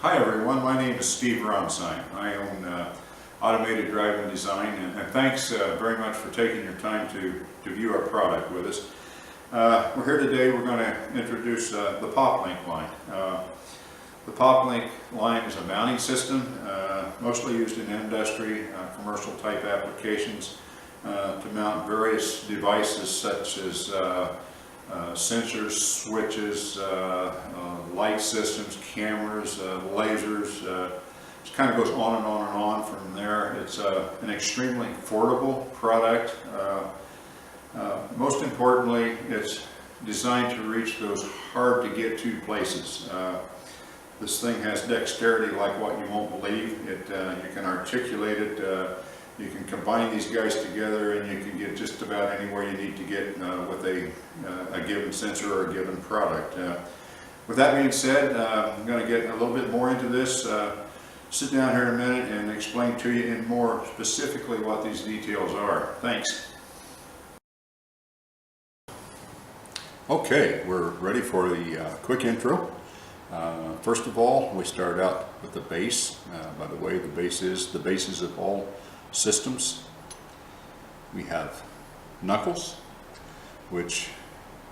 Hi everyone, my name is Steve Ronstein. I own Automated Driving Design, and thanks very much for taking your time to view our product with us. We're here today, we're going to introduce the PopLink line. The PopLink line is a mounting system, mostly used in industry, commercial type applications, to mount various devices such as sensors, switches, light systems, cameras, lasers. It kind of goes on and on and on from there. It's an extremely affordable product. Most importantly, it's designed to reach those hard to get to places. This thing has dexterity like what you won't believe. You can articulate it. You can combine these guys together and you can get just about anywhere you need to get with a given sensor or a given product. With that being said, I'm going to get a little bit more into this. Sit down here in a minute and explain to you in more specifically what these details are. Thanks. Okay, we're ready for the quick intro. First of all, we start out with the base. By the way, the bases of all systems. We have Knuckles, which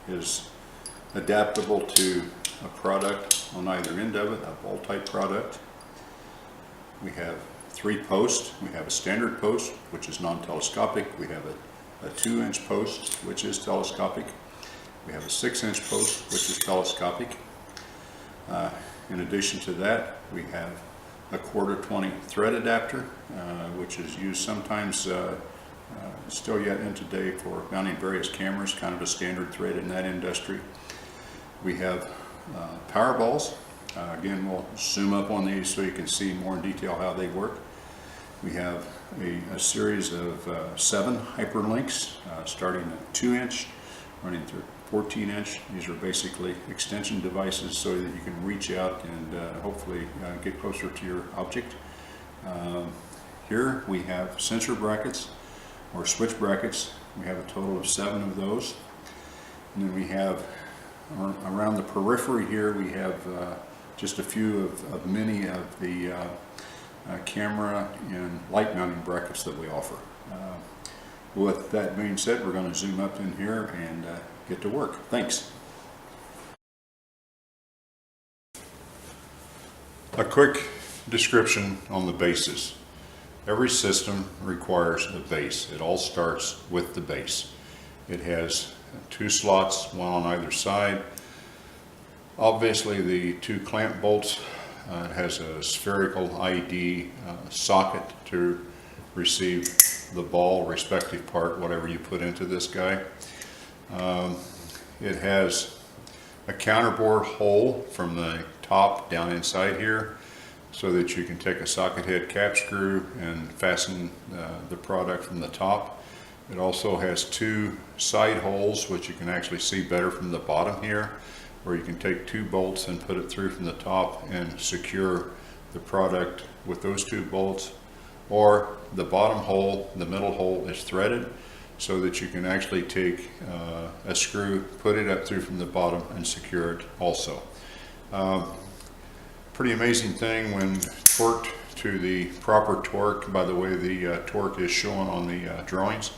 is adaptable to a product on either end of it, a ball type product. We have 3 posts. We have a standard post, which is non-telescopic. We have a 2-inch post, which is telescopic. We have a 6-inch post, which is telescopic. In addition to that, we have a 1/4-20 thread adapter, which is used sometimes still yet in today for mounting various cameras, kind of a standard thread in that industry. We have power balls. Again, we'll zoom up on these so you can see more in detail how they work. We have a series of 7 hyperlinks, starting at 2-inch, running through 14-inch. These are basically extension devices so that you can reach out and hopefully get closer to your object. Here we have sensor brackets or switch brackets. We have a total of 7 of those. And then we have around the periphery here we have just a few of many of the camera and light mounting brackets that we offer. With that being said, we're going to zoom up in here and get to work. Thanks. A quick description on the bases. Every system requires a base. It all starts with the base. It has 2 slots, one on either side. Obviously the 2 clamp bolts. It has a spherical ID socket to receive the ball, respective part, whatever you put into this guy. It has a counterbore hole from the top down inside here so that you can take a socket head cap screw and fasten the product from the top. It also has 2 side holes, which you can actually see better from the bottom here, where you can take 2 bolts and put it through from the top and secure the product with those 2 bolts. Or the bottom hole, the middle hole is threaded so that you can actually take a screw, put it up through from the bottom and secure it also. Pretty amazing thing when torqued to the proper torque. By the way, the torque is shown on the drawings.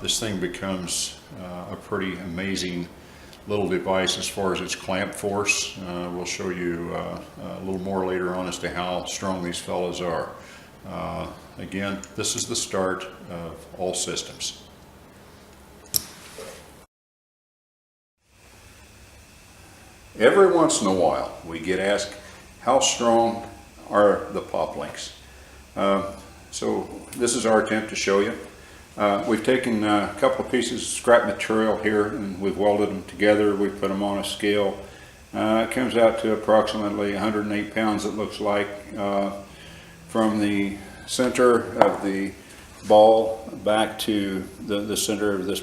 This thing becomes a pretty amazing little device as far as its clamp force. We'll show you a little more later on as to how strong these fellows are. Again, this is the start of all systems. Every once in a while we get asked, how strong are the PopLinks? So this is our attempt to show you. We've taken a couple of pieces of scrap material here and we've welded them together. We put them on a scale. It comes out to approximately 108 pounds, it looks like. From the center of the ball back to the center of this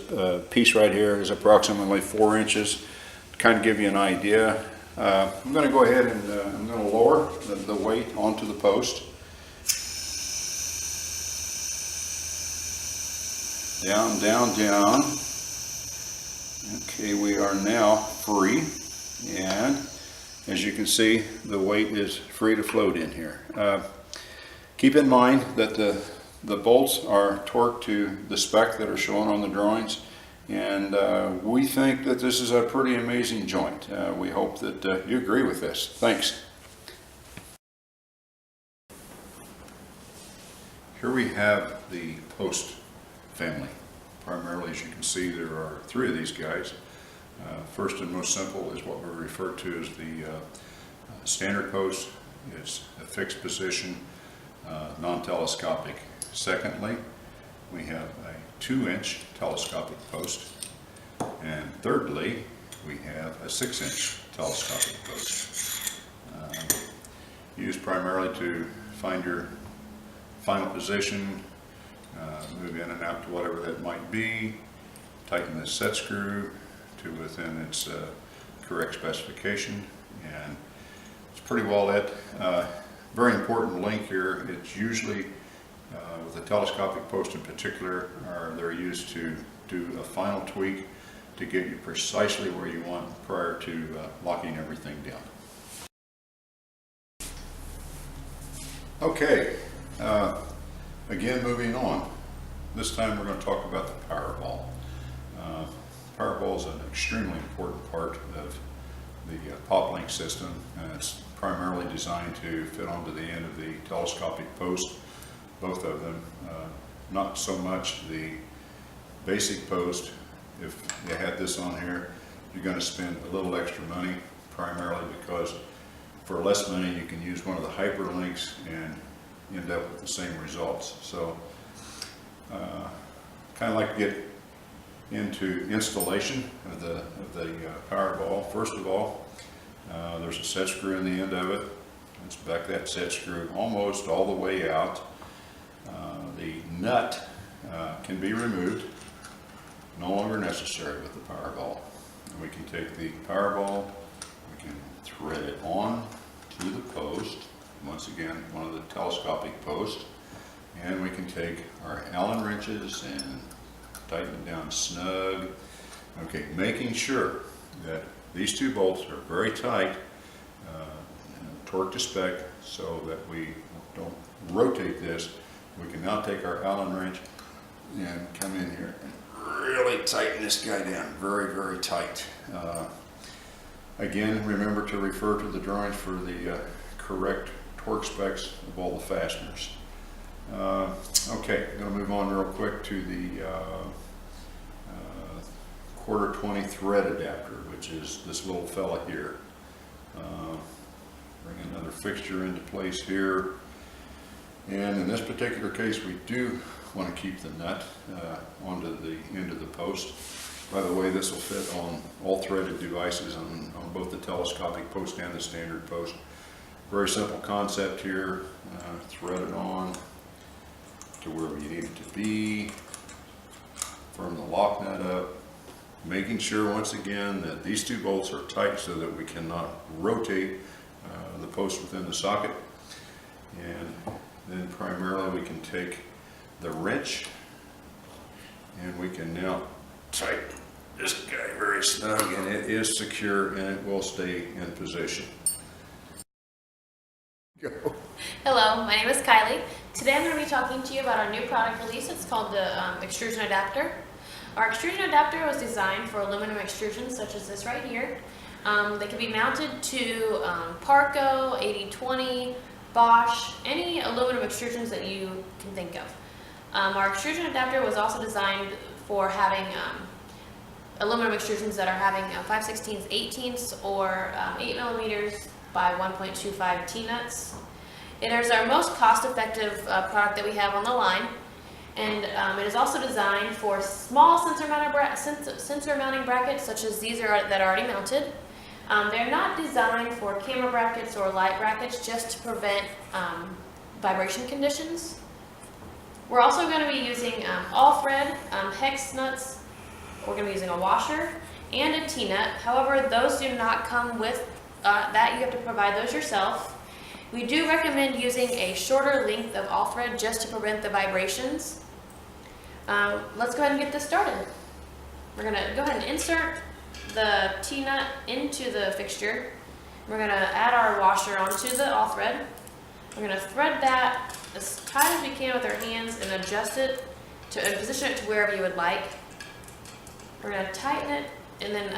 piece right here is approximately 4 inches. To kind of give you an idea, I'm going to go ahead and I'm going to lower the weight onto the post. Down, down, down. Okay, we are now free, and As you can see, the weight is free to float in here. Keep in mind that the bolts are torqued to the spec that are shown on the drawings, and we think that this is a pretty amazing joint. We hope that you agree with this. Thanks. Here we have the post family. Primarily, as you can see, there are three of these guys. First and most simple is what we refer to as the standard post. It's a fixed position, non-telescopic. Secondly, we have a 2-inch telescopic post. And thirdly, we have a 6-inch telescopic post. Used primarily to find your final position, move in and out to whatever that might be, tighten the set screw to within its correct specification, and it's pretty well it. Very important link here, it's usually, with the telescopic post in particular, they're used to do a final tweak to get you precisely where you want prior to locking everything down. Okay, again moving on. This time we're going to talk about the Powerball. Powerball is an extremely important part of the PopLink system, and it's primarily designed to fit onto the end of the telescopic post, both of them. Not so much the basic post. If you had this on here, you're going to spend a little extra money, primarily because for less money you can use one of the Hyperlinks and end up with the same results. So kind of like to get into installation of the Powerball. First of all, there's a set screw in the end of it. Let's back that set screw almost all the way out. The nut can be removed, no longer necessary with the Powerball. And we can take the Powerball, we can thread it on to the post, once again one of the telescopic posts, and we can take our Allen wrenches and tighten it down snug. Okay, making sure that these two bolts are very tight, torqued to spec, so that we don't rotate this. We can now take our Allen wrench and come in here and really tighten this guy down, very, very tight. Again, remember to refer to the drawings for the correct torque specs of all the fasteners. Okay, I'm going to move on real quick to the 1/4 20 thread adapter, which is this little fella here. Bring another fixture into place here, and in this particular case we do want to keep the nut onto the end of the post. By the way, this will fit on all threaded devices on both the telescopic post and the standard post. Very simple concept here. Thread it on to wherever you need it to be. Firm the lock nut up, making sure once again that these two bolts are tight so that we cannot rotate the post within the socket. And then primarily we can take the wrench and we can now tighten this guy very snug, and it is secure and it will stay in position. Go. Hello, my name is Kylie. Today I'm going to be talking to you about our new product release. It's called the Extrusion Adapter. Our Extrusion Adapter was designed for aluminum extrusions such as this right here. They can be mounted to Parco, 8020, Bosch, any aluminum extrusions that you can think of. Our Extrusion Adapter was also designed for having aluminum extrusions that are having 5/16 18ths or 8 millimeters by 1.25 T-nuts. It is our most cost-effective product that we have on the line, and it is also designed for small sensor mounting brackets such as these that are already mounted. They're not designed for camera brackets or light brackets, just to prevent vibration conditions. We're also going to be using all thread hex nuts. We're going to be using a washer and a T-nut. However, those do not come with that. You have to provide those yourself. We do recommend using a shorter length of all thread just to prevent the vibrations. Let's go ahead and get this started. We're going to go ahead and insert the T-nut into the fixture. We're going to add our washer onto the all thread. We're going to thread that as tight as we can with our hands and adjust it and position it to wherever you would like. We're going to tighten it and then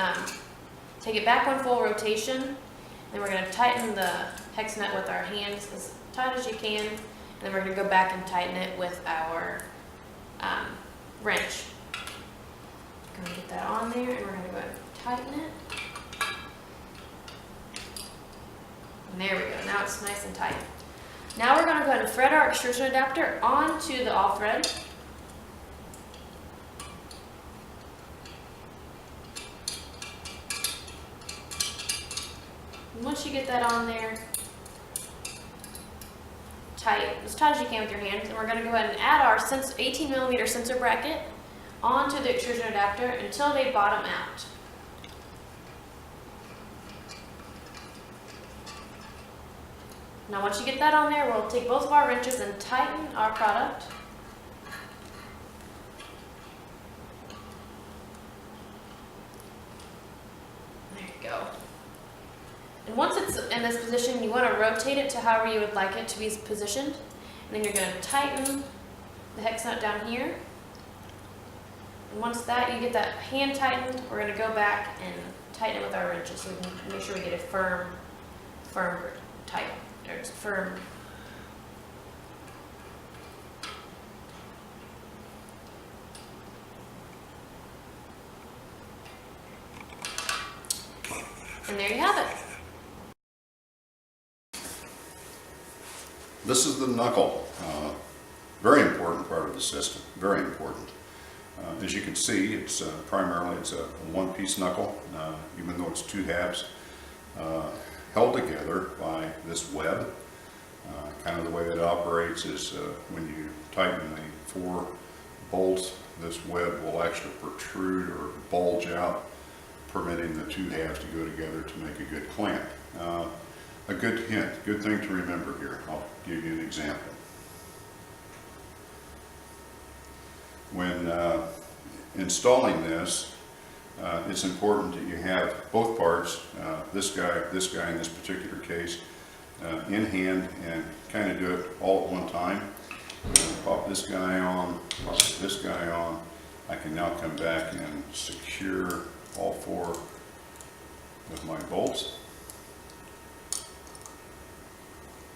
take it back one full rotation. Then we're going to tighten the hex nut with our hands as tight as you can. And then we're going to go back and tighten it with our wrench. I'm going to get that on there and we're going to go ahead and tighten it. And there we go. Now it's nice and tight. Now we're going to go ahead and thread our extrusion adapter onto the all thread. And once you get that on there, tight, as tight as you can with your hands, and we're going to go ahead and add our 18mm sensor bracket onto the extrusion adapter until they bottom out. Now once you get that on there, we'll take both of our wrenches and tighten our product. There you go. And once it's in this position, you want to rotate it to however you would like it to be positioned. And then you're going to tighten the hex nut down here. And once that, you get that hand tightened, we're going to go back and tighten it with our wrenches so we can make sure we get a firm tight. Or just firm. And there you have it. This is the knuckle. Very important part of the system. Very important. As you can see, it's primarily a one-piece knuckle, even though it's two halves. Held together by this web. Kind of the way it operates is when you tighten the 4 bolts, this web will actually protrude or bulge out, permitting the two halves to go together to make a good clamp. A good hint, good thing to remember here. I'll give you an example. When installing this, it's important that you have both parts, this guy in this particular case, in hand, and kind of do it all at one time. Pop this guy on, pop this guy on. I can now come back and secure all 4 of my bolts.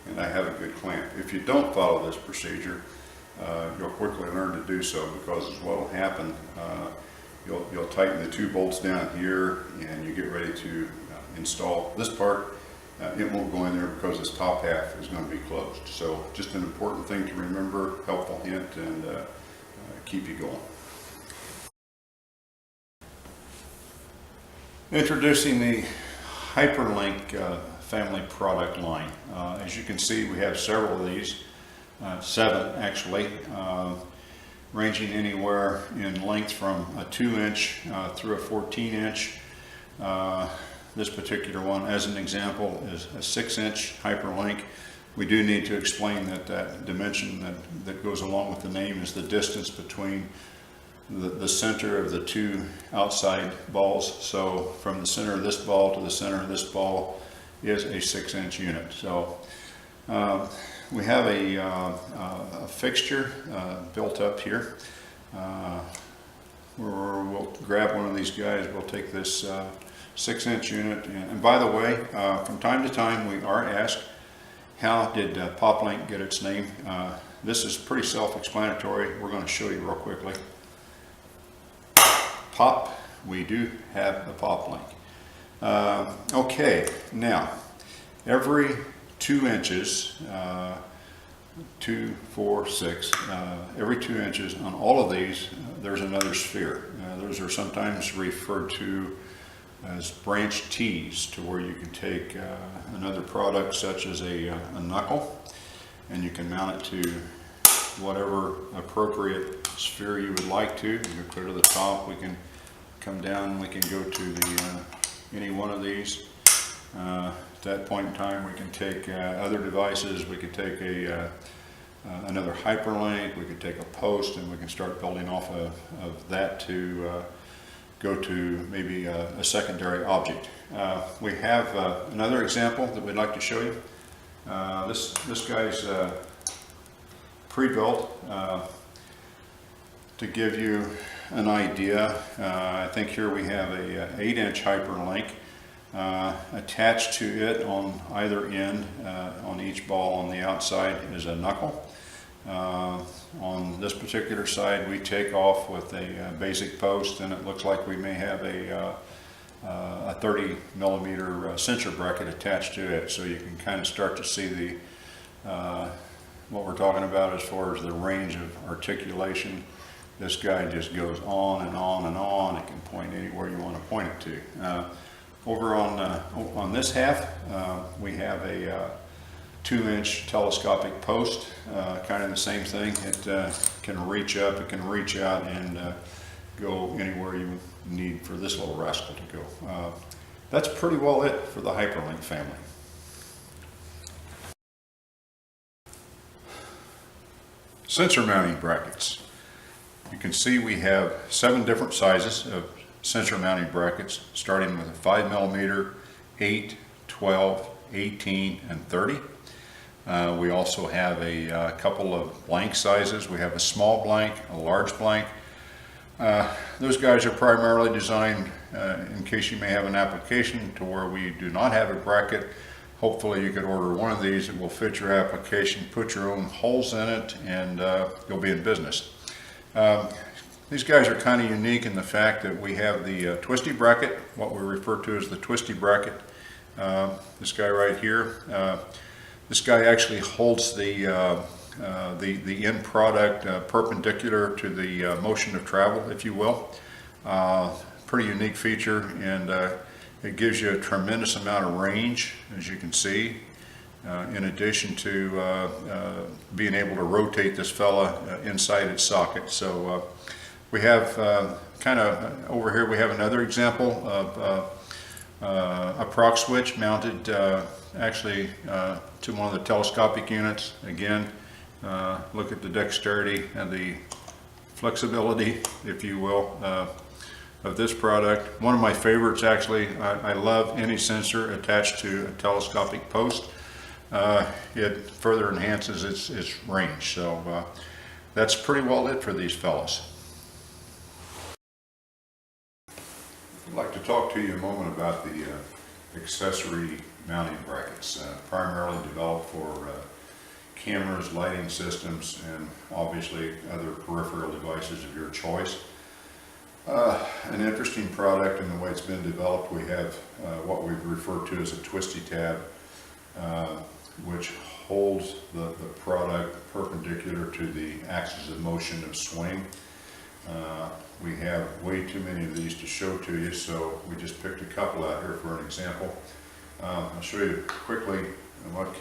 And I have a good clamp. If you don't follow this procedure, you'll quickly learn to do so, because what will happen, you'll tighten the 2 bolts down here and you get ready to install this part. It won't go in there because this top half is going to be closed. So just an important thing to remember, helpful hint, and keep you going. Introducing the Hyperlink family product line. As you can see, we have several of these, 7 actually. Ranging anywhere in length from a 2-inch through a 14-inch. This particular one, as an example, is a 6-inch Hyperlink. We do need to explain that dimension that goes along with the name is the distance between the center of the 2 outside balls. So from the center of this ball to the center of this ball is a 6-inch unit. So we have a fixture built up here. We'll grab one of these guys. We'll take this 6-inch unit. And by the way, from time to time we are asked, how did PopLink get its name? This is pretty self-explanatory. We're going to show you real quickly. Pop, we do have the PopLink. Okay, now every 2 inches, 2, 4, 6, every 2 inches on all of these, there's another sphere. Those are sometimes referred to as branch tees, to where you can take another product such as a knuckle, and you can mount it to whatever appropriate sphere you would like to. You can put it to the top, we can come down, we can go to the any one of these. At that point in time, we can take other devices. We could take another hyperlink, we could take a post, and we can start building off of that to go to maybe a secondary object. We have another example that we'd like to show you. This guy's pre-built. To give you an idea, I think here we have a 8-inch hyperlink. Attached to it on either end, on each ball on the outside, is a knuckle. On this particular side, we take off with a basic post, and it looks like we may have a 30 millimeter sensor bracket attached to it, so you can kind of start to see the what we're talking about as far as the range of articulation. This guy just goes on and on and on. It can point anywhere you want to point it to. Over on this half, we have a 2-inch telescopic post, kind of the same thing. It can reach up, it can reach out, and go anywhere you need for this little rascal to go. That's pretty well it for the Hyperlink family. Sensor mounting brackets. You can see we have 7 different sizes of sensor mounting brackets, starting with a 5 millimeter, 8, 12, 18, and 30. We also have a couple of blank sizes. We have a small blank, a large blank. Those guys are primarily designed in case you may have an application to where we do not have a bracket. Hopefully you could order one of these. It will fit your application, put your own holes in it, and you'll be in business. These guys are kind of unique in the fact that we have the twisty bracket, what we refer to as the twisty bracket. This guy right here, this guy actually holds the end product perpendicular to the motion of travel, if you will. Pretty unique feature, and it gives you a tremendous amount of range, as you can see, in addition to being able to rotate this fella inside its socket. So we have kind of over here, we have another example of a proc switch mounted actually to one of the telescopic units. Again, look at the dexterity and the flexibility, if you will, of this product. One of my favorites, actually. I love any sensor attached to a telescopic post. It further enhances its range. So that's pretty well it for these fellas. I'd like to talk to you a moment about the accessory mounting brackets, primarily developed for cameras, lighting systems, and obviously other peripheral devices of your choice. An interesting product in the way it's been developed. We have what we've referred to as a twisty tab, which holds the product perpendicular to the axis of motion of swing. We have way too many of these to show to you, so we just picked a couple out here for an example. I'll show you quickly what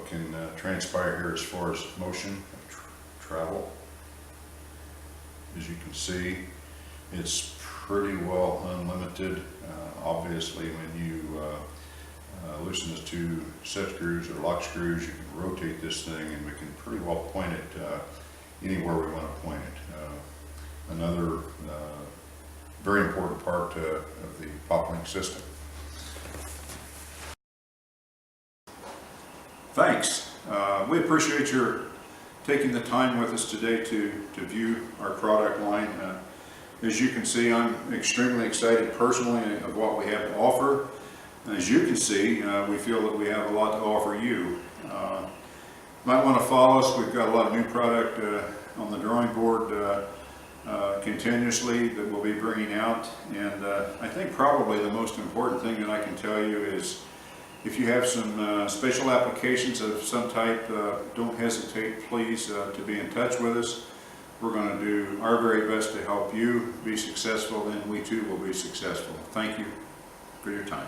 can transpire here as far as motion of travel. As you can see, it's pretty well unlimited. Obviously, when you loosen the 2 set screws or lock screws, you can rotate this thing, and we can pretty well point it anywhere we want to point it. Another very important part of the PopLink system. Thanks. We appreciate your taking the time with us today to view our product line. As you can see, I'm extremely excited personally of what we have to offer. As you can see, we feel that we have a lot to offer you. Might want to follow us. We've got a lot of new product on the drawing board continuously that we'll be bringing out. And I think probably the most important thing that I can tell you is, if you have some special applications of some type, don't hesitate, please, to be in touch with us. We're going to do our very best to help you be successful, and we too will be successful. Thank you for your time.